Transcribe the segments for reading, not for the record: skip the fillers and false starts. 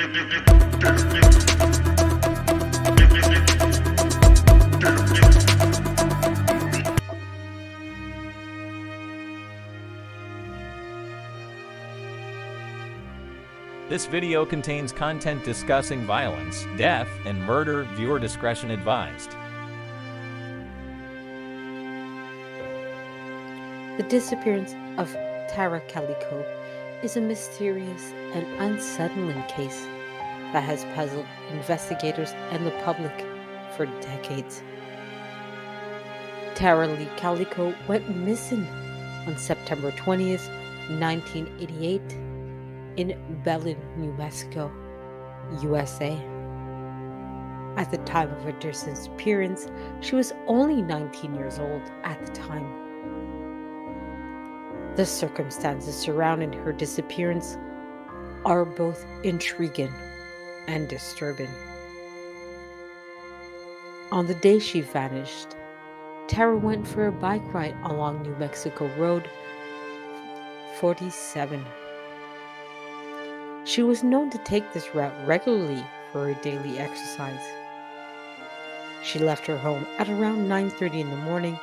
This video contains content discussing violence, death, and murder. Viewer discretion advised. The disappearance of Tara Calico is a mysterious and unsettling case that has puzzled investigators and the public for decades. Tara Lee Calico went missing on September 20th, 1988 in Belen, New Mexico, USA. At the time of her disappearance, she was only 19 years old at the time. The circumstances surrounding her disappearance are both intriguing and disturbing. On the day she vanished, Tara went for a bike ride along New Mexico Road 47. She was known to take this route regularly for her daily exercise. She left her home at around 9:30 in the morning,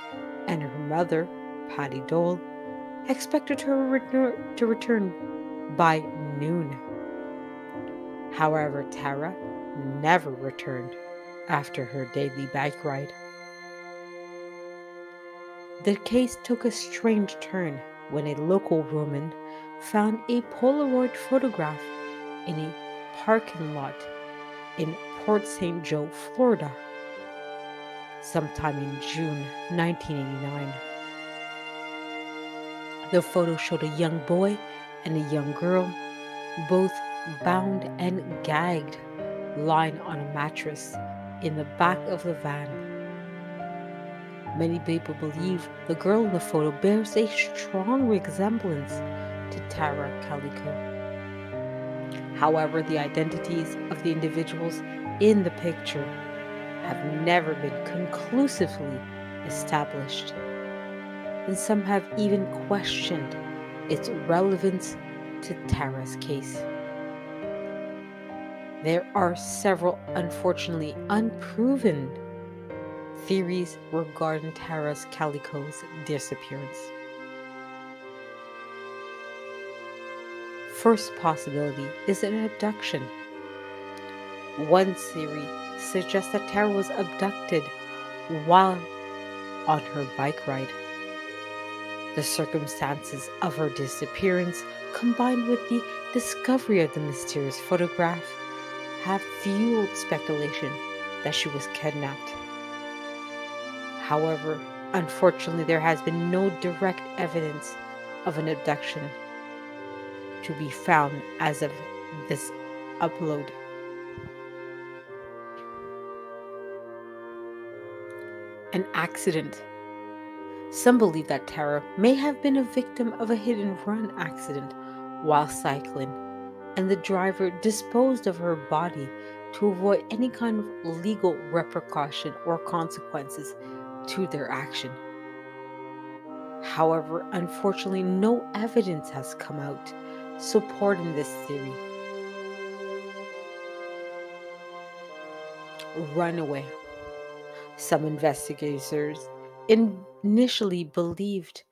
and her mother, Patty Dole, expected her to return by noon. However, Tara never returned after her daily bike ride. The case took a strange turn when a local woman found a Polaroid photograph in a parking lot in Port St. Joe, Florida, sometime in June 1989. The photo showed a young boy and a young girl, both bound and gagged, lying on a mattress in the back of the van. Many people believe the girl in the photo bears a strong resemblance to Tara Calico. However, the identities of the individuals in the picture have never been conclusively established, and some have even questioned its relevance to Tara's case. There are several unfortunately unproven theories regarding Tara Calico's disappearance. First possibility is an abduction. One theory suggests that Tara was abducted while on her bike ride. The circumstances of her disappearance, combined with the discovery of the mysterious photograph, have fueled speculation that she was kidnapped. However, unfortunately, there has been no direct evidence of an abduction to be found as of this upload. An accident. Some believe that Tara may have been a victim of a hit-and-run accident while cycling, and the driver disposed of her body to avoid any kind of legal repercussion or consequences to their action. However, unfortunately, no evidence has come out supporting this theory. Runaway. Some investigators initially believed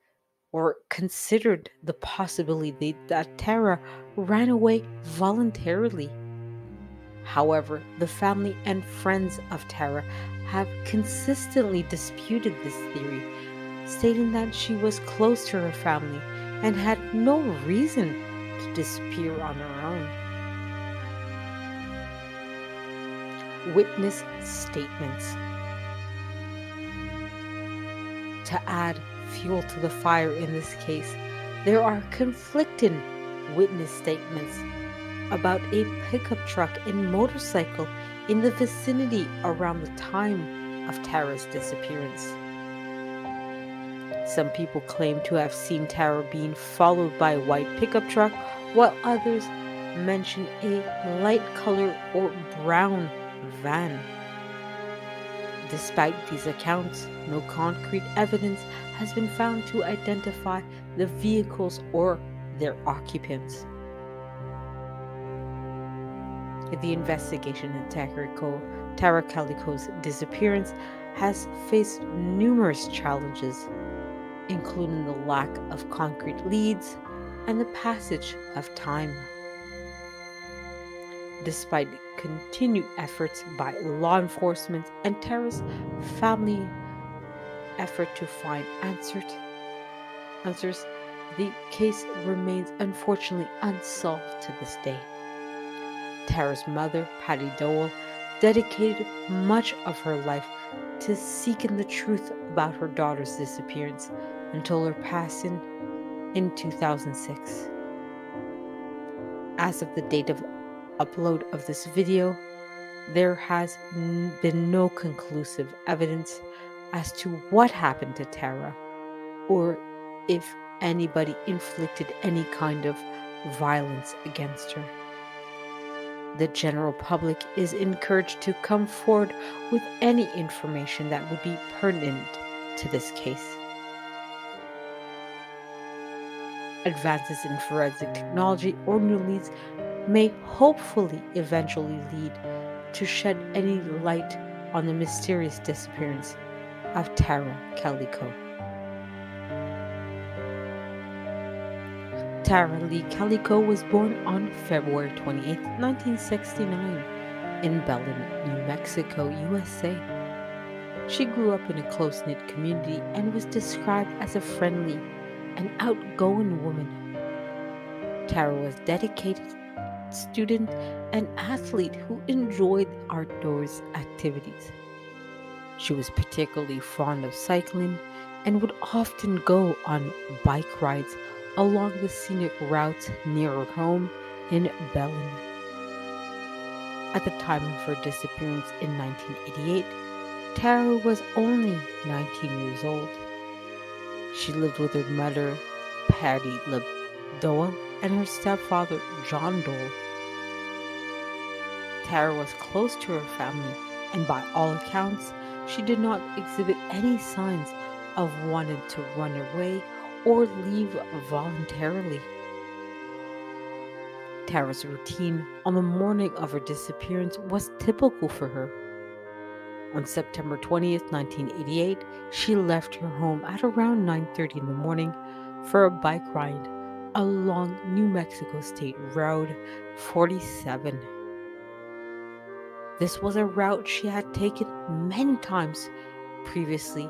or considered the possibility that Tara ran away voluntarily. However, the family and friends of Tara have consistently disputed this theory, stating that she was close to her family and had no reason to disappear on her own. Witness statements. To add fuel to the fire in this case, there are conflicting witness statements about a pickup truck and motorcycle in the vicinity around the time of Tara's disappearance. Some people claim to have seen Tara being followed by a white pickup truck, while others mention a light color or brown van. Despite these accounts, no concrete evidence has been found to identify the vehicles or their occupants. The investigation into Tara Calico's disappearance has faced numerous challenges, including the lack of concrete leads and the passage of time. Despite continued efforts by law enforcement and Tara's family effort to find answers, the case remains unfortunately unsolved to this day. Tara's mother, Patty Dole, dedicated much of her life to seeking the truth about her daughter's disappearance until her passing in 2006. As of the date of upload of this video, there has been no conclusive evidence as to what happened to Tara or if anybody inflicted any kind of violence against her. The general public is encouraged to come forward with any information that would be pertinent to this case. Advances in forensic technology or new leads may hopefully eventually lead to shed any light on the mysterious disappearance of Tara Calico. Tara Lee Calico was born on February 28, 1969, in Belen, New Mexico, USA. She grew up in a close-knit community and was described as a friendly and outgoing woman. Tara was a dedicated student and athlete who enjoyed outdoors activities. She was particularly fond of cycling and would often go on bike rides along the scenic routes near her home in Belen. At the time of her disappearance in 1988, Tara was only 19 years old. She lived with her mother, Patty Dole, and her stepfather, John Dole. Tara was close to her family, and by all accounts, she did not exhibit any signs of wanting to run away or leave voluntarily. Tara's routine on the morning of her disappearance was typical for her. On September 20th, 1988, she left her home at around 9:30 in the morning for a bike ride along New Mexico State Road 47. This was a route she had taken many times previously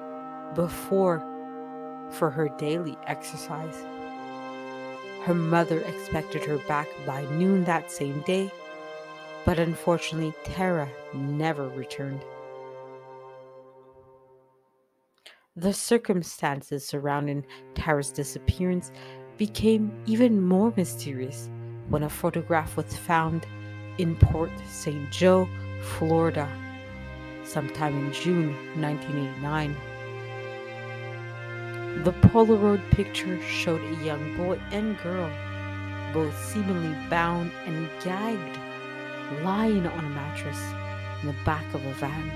before for her daily exercise. Her mother expected her back by noon that same day, but unfortunately, Tara never returned. The circumstances surrounding Tara's disappearance became even more mysterious when a photograph was found in Port St. Joe, Florida, sometime in June 1989. The Polaroid picture showed a young boy and girl, both seemingly bound and gagged, lying on a mattress in the back of a van.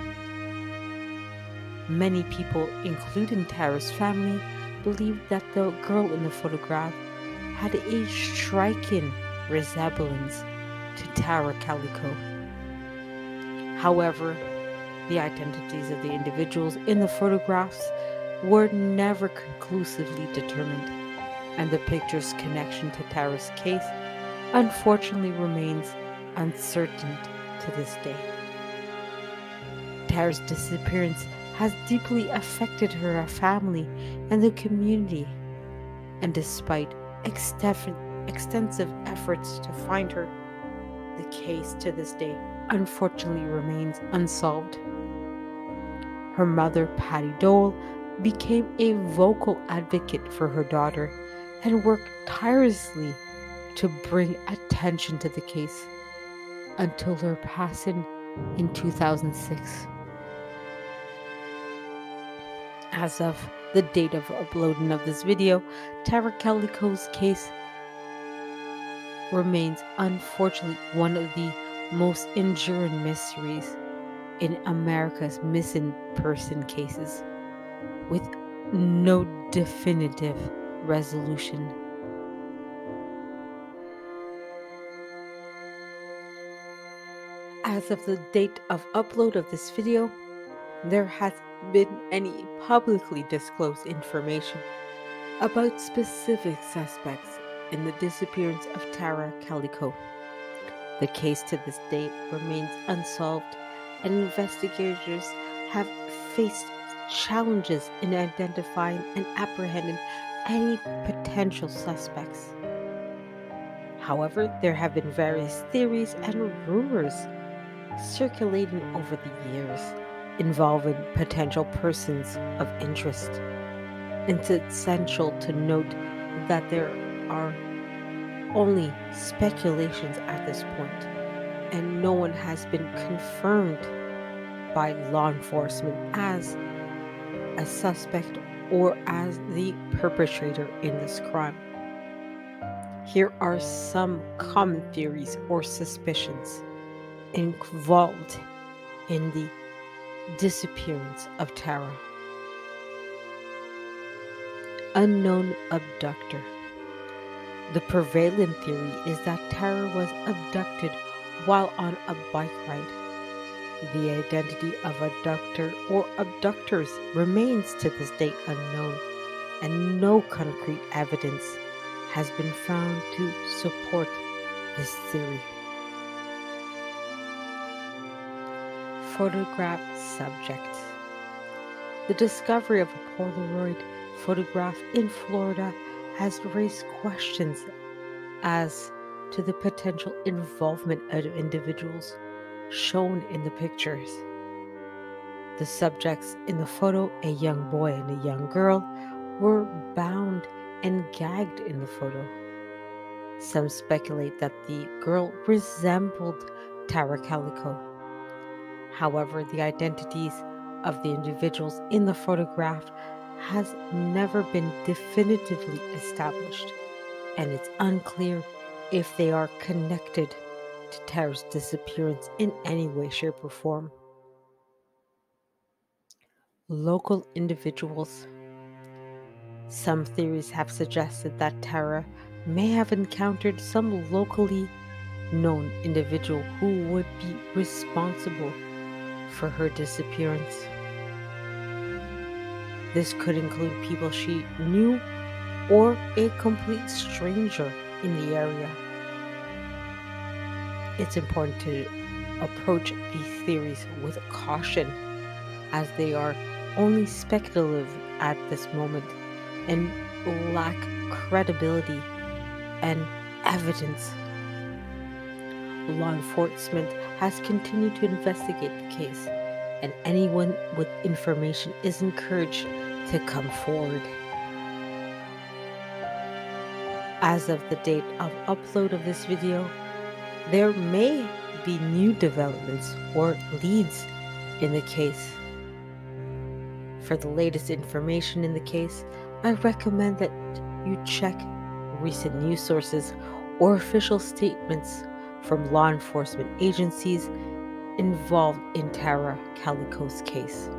Many people, including Tara's family, believed that the girl in the photograph had a striking resemblance to Tara Calico. However, the identities of the individuals in the photographs were never conclusively determined, and the picture's connection to Tara's case unfortunately remains uncertain to this day. Tara's disappearance has deeply affected her family and the community, and despite extensive efforts to find her, the case to this day unfortunately remains unsolved. Her mother, Patty Dole, became a vocal advocate for her daughter and worked tirelessly to bring attention to the case until her passing in 2006. As of the date of uploading of this video, Tara Calico's case remains unfortunately one of the most enduring mysteries in America's missing person cases, with no definitive resolution. As of the date of upload of this video, there hasn't been any publicly disclosed information about specific suspects in the disappearance of Tara Calico. The case to this date remains unsolved, and investigators have faced challenges in identifying and apprehending any potential suspects. However, there have been various theories and rumors circulating over the years involving potential persons of interest. It's essential to note that there are only speculations at this point, and no one has been confirmed by law enforcement as a suspect or as the perpetrator in this crime. Here are some common theories or suspicions involved in the disappearance of Tara. Unknown abductor. The prevailing theory is that Tara was abducted while on a bike ride. The identity of abductor or abductors remains to this date unknown, and no concrete evidence has been found to support this theory. Photograph subject. The discovery of a Polaroid photograph in Florida has raised questions as to the potential involvement of individuals shown in the pictures. The subjects in the photo, a young boy and a young girl, were bound and gagged in the photo. Some speculate that the girl resembled Tara Calico. However, the identities of the individuals in the photograph has never been definitively established, and it's unclear if they are connected to Tara's disappearance in any way, shape, or form. Local individuals. Some theories have suggested that Tara may have encountered some locally known individual who would be responsible for her disappearance. This could include people she knew or a complete stranger in the area. It's important to approach these theories with caution, as they are only speculative at this moment and lack credibility and evidence. Law enforcement has continued to investigate the case, and anyone with information is encouraged to come forward. As of the date of upload of this video, there may be new developments or leads in the case. For the latest information in the case, I recommend that you check recent news sources or official statements from law enforcement agencies involved in Tara Calico's case.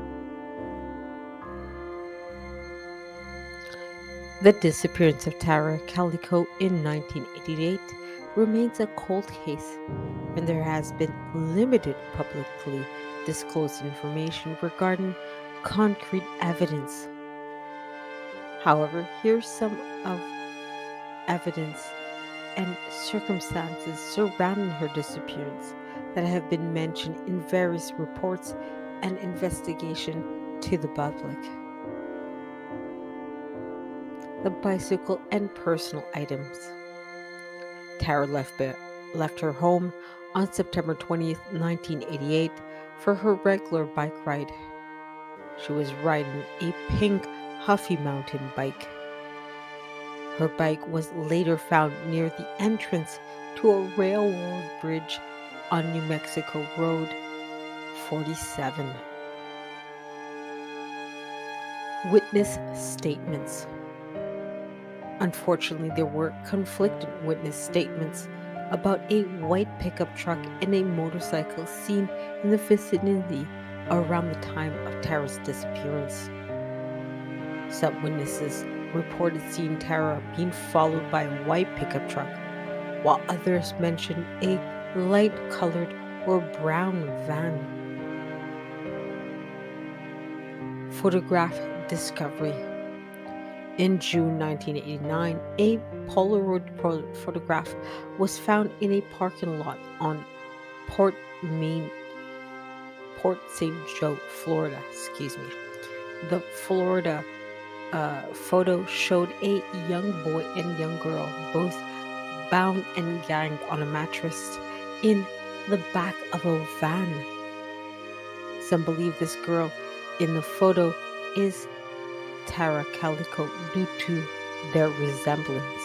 The disappearance of Tara Calico in 1988 remains a cold case, and there has been limited publicly disclosed information regarding concrete evidence. However, here's some of evidence and circumstances surrounding her disappearance that have been mentioned in various reports and investigation to the public. The bicycle and personal items. Tara left her home on September 20th, 1988 for her regular bike ride. She was riding a pink Huffy mountain bike. Her bike was later found near the entrance to a railroad bridge on New Mexico Road 47. Witness statements. Unfortunately, there were conflicting witness statements about a white pickup truck and a motorcycle seen in the vicinity around the time of Tara's disappearance. Some witnesses reported seeing Tara being followed by a white pickup truck, while others mentioned a light-colored or brown van. Photograph discovery. In June 1989, a Polaroid photograph was found in a parking lot on Port Main, Port St. Joe, Florida. Excuse me. The Florida photo showed a young boy and young girl, both bound and gagged on a mattress in the back of a van. Some believe this girl in the photo is Tara Calico due to their resemblance.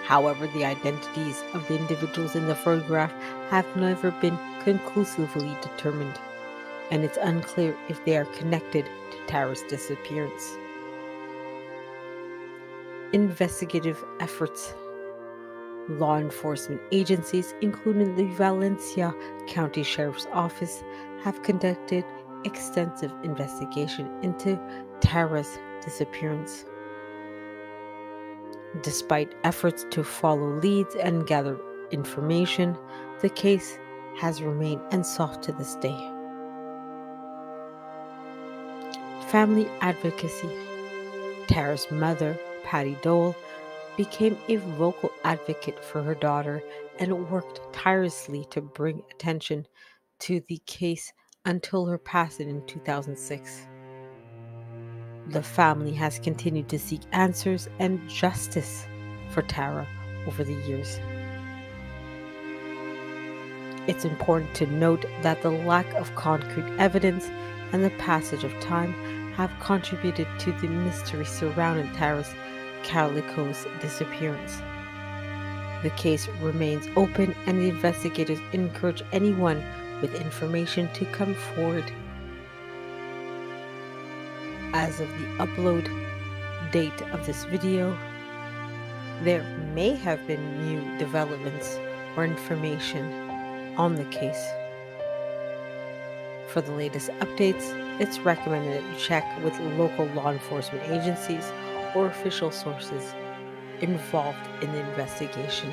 However, the identities of the individuals in the photograph have never been conclusively determined, and it's unclear if they are connected to Tara's disappearance. Investigative efforts. Law enforcement agencies, including the Valencia County Sheriff's Office, have conducted extensive investigation into Tara's disappearance. Despite efforts to follow leads and gather information, the case has remained unsolved to this day. Family advocacy. Tara's mother, Patty Dole, became a vocal advocate for her daughter and worked tirelessly to bring attention to the case until her passing in 2006. The family has continued to seek answers and justice for Tara over the years. It's important to note that the lack of concrete evidence and the passage of time have contributed to the mystery surrounding Tara's Calico's disappearance. The case remains open, and the investigators encourage anyone with information to come forward. As of the upload date of this video, there may have been new developments or information on the case. For the latest updates, it's recommended that you check with local law enforcement agencies or official sources involved in the investigation.